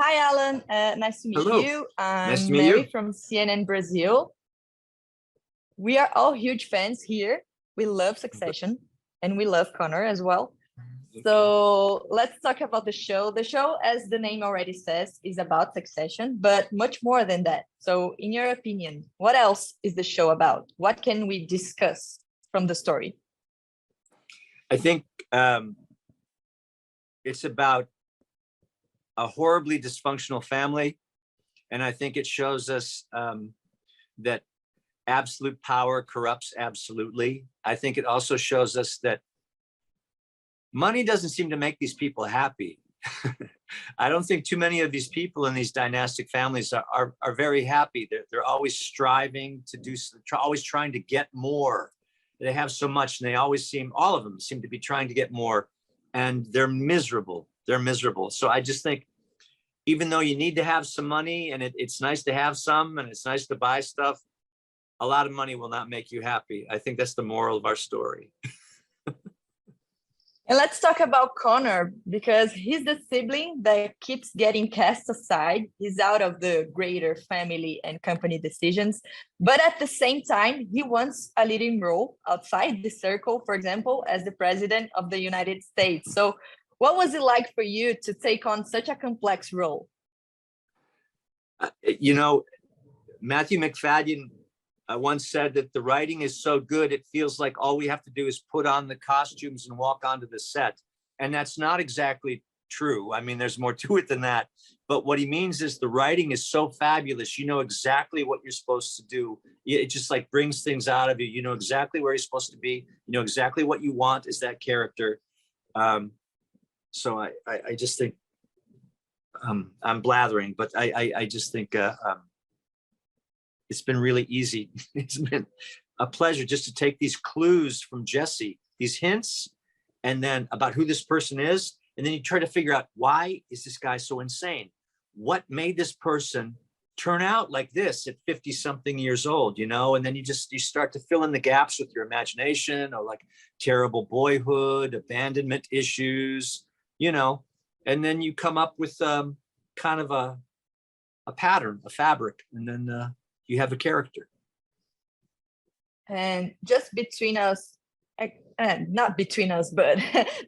Hi, Alan. Nice to meet Hello. you. Nice to I'm meet Mary you. from CNN Brazil. We are all huge fans here. We love Succession and we love Connor as well. So let's talk about the show. The show, as the name already says, is about succession, but much more than that. So in your opinion, what else is the show about? What can we discuss from the story? I think it's about a horribly dysfunctional family. And I think it shows us that absolute power corrupts absolutely. I think it also shows us that money doesn't seem to make these people happy. I don't think too many of these people in these dynastic families are very happy. They're always striving to do, always trying to get more. They have so much, and they always seem, all of them seem to be trying to get more, and they're miserable. They're miserable. So I just think, even though you need to have some money, and it's nice to have some, and it's nice to buy stuff, a lot of money will not make you happy. I think that's the moral of our story. And let's talk about Connor, because he's the sibling that keeps getting cast aside. He's out of the greater family and company decisions. But at the same time, he wants a leading role outside the circle, for example, as the president of the United States. So what was it like for you to take on such a complex role? You know, Matthew McFadden once said that the writing is so good, it feels like all we have to do is put on the costumes and walk onto the set. And that's not exactly true. I mean, there's more to it than that. But what he means is the writing is so fabulous. You know exactly what you're supposed to do. It just like brings things out of you. You know exactly where you're supposed to be. You know exactly what you want as that character. So I just think, I'm blathering, but I just think, it's been really easy. It's been a pleasure just to take these clues from Jesse, these hints, and then about who this person is. And then you try to figure out, why is this guy so insane? What made this person turn out like this at 50 something years old, you know? And then you start to fill in the gaps with your imagination, or like terrible boyhood, abandonment issues, you know, and then you come up with kind of a pattern, a fabric, and then you have a character. And just between us, not between us, but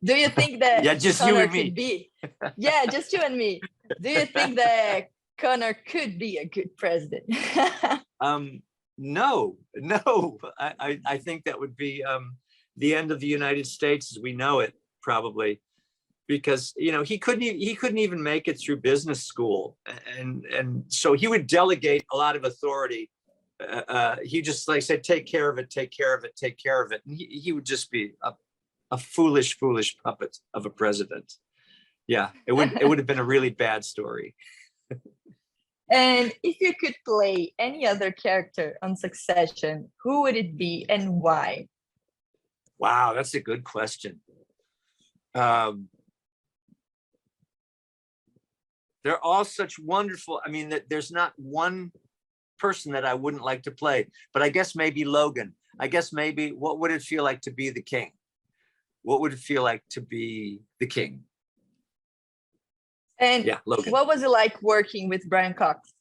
do you think that yeah, just Connor you and me. could be? Yeah, just you and me. Do you think that Connor could be a good president? No. I think that would be the end of the United States as we know it, probably. Because, you know, he couldn't even make it through business school, and so he would delegate a lot of authority. He just like said, take care of it, take care of it, take care of it, and he would just be a foolish puppet of a president. Yeah, it would have been a really bad story. And if you could play any other character on Succession, who would it be and why? Wow, that's a good question. They're all such wonderful. I mean, there's not one person that I wouldn't like to play, but I guess maybe Logan. I guess maybe, what would it feel like to be the king? What would it feel like to be the king? And yeah, Logan. What was it like working with Brian Cox?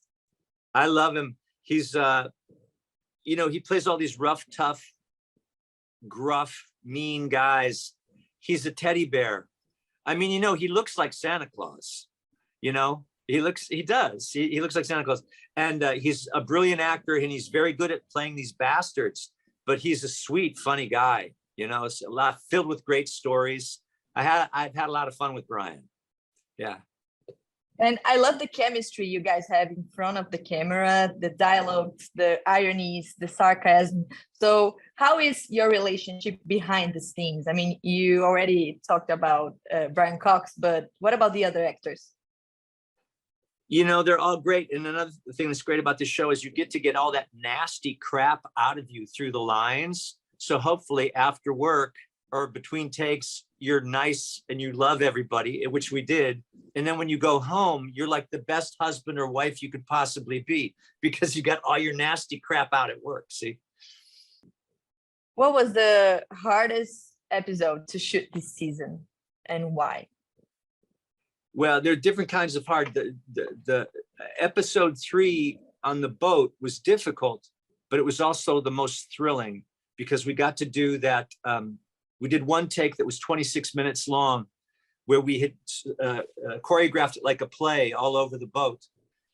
I love him. He's, you know, he plays all these rough, tough, gruff, mean guys. He's a teddy bear. I mean, you know, he looks like Santa Claus. You know, he looks like Santa Claus, and he's a brilliant actor, and he's very good at playing these bastards, but he's a sweet, funny guy, you know. It's a lot filled with great stories. I've had a lot of fun with Brian. Yeah. And I love the chemistry you guys have in front of the camera, the dialogues, the ironies, the sarcasm. So how is your relationship behind the scenes? I mean, you already talked about Brian Cox, but what about the other actors? You know, they're all great. And another thing that's great about this show is you get to get all that nasty crap out of you through the lines. So hopefully after work or between takes, you're nice and you love everybody, which we did. And then when you go home, you're like the best husband or wife you could possibly be, because you got all your nasty crap out at work, see? What was the hardest episode to shoot this season and why? Well, there are different kinds of hard. The episode 3 on the boat was difficult, but it was also the most thrilling because we got to do that. We did one take that was 26 minutes long, where we had choreographed it like a play all over the boat.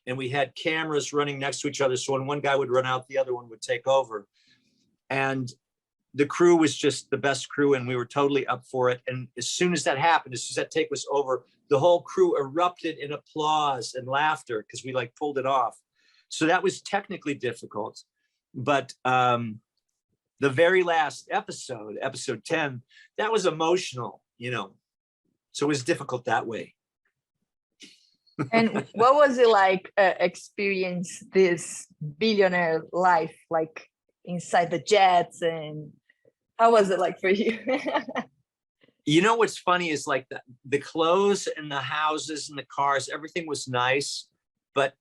And we had cameras running next to each other. So when one guy would run out, the other one would take over. And the crew was just the best crew, and we were totally up for it. And as soon as that happened, as soon as that take was over, the whole crew erupted in applause and laughter because we like pulled it off. So that was technically difficult. But the very last episode, episode 10, that was emotional, you know. So it was difficult that way. And what was it like experience this billionaire life, like inside the jets, and how was it like for you? You know, what's funny is like the clothes and the houses and the cars, everything was nice, but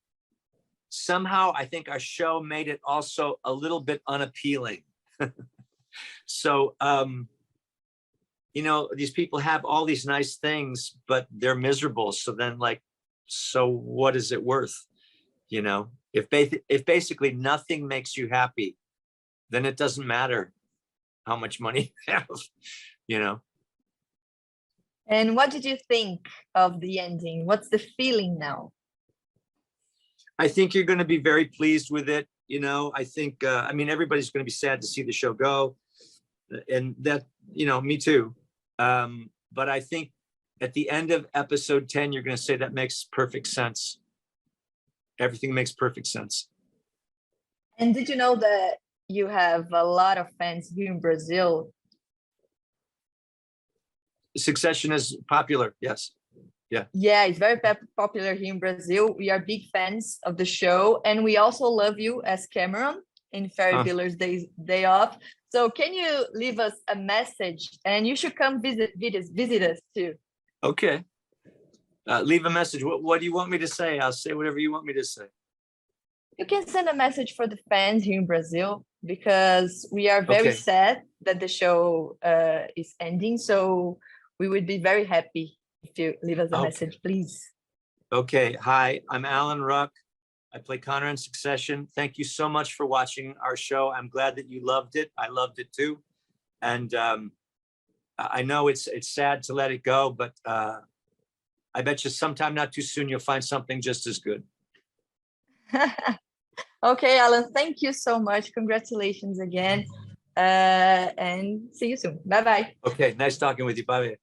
somehow I think our show made it also a little bit unappealing. So, you know, these people have all these nice things, but they're miserable. So then like, so what is it worth? You know, if basically nothing makes you happy, then it doesn't matter how much money you have, you know. And what did you think of the ending? What's the feeling now? I think you're going to be very pleased with it. You know, I think, I mean, everybody's going to be sad to see the show go, and that, you know, me too. But I think at the end of episode 10, you're going to say that makes perfect sense. Everything makes perfect sense. And did you know that you have a lot of fans here in Brazil? Succession is popular. Yes. Yeah. Yeah, it's very popular here in Brazil. We are big fans of the show, and we also love you as Cameron in Ferry Bueller's Day Off. So can you leave us a message? And you should come visit us too. Okay. Leave a message. What do you want me to say? I'll say whatever you want me to say. You can send a message for the fans here in Brazil, because we are very sad that the show is ending. So we would be very happy if you leave us a message, please. Okay. Hi, I'm Alan Ruck. I play Connor in Succession. Thank you so much for watching our show. I'm glad that you loved it. I loved it too. And I know it's sad to let it go, but I bet you sometime not too soon, you'll find something just as good. Okay, Alan, thank you so much. Congratulations again. And see you soon. Bye-bye. Okay, nice talking with you. Bye.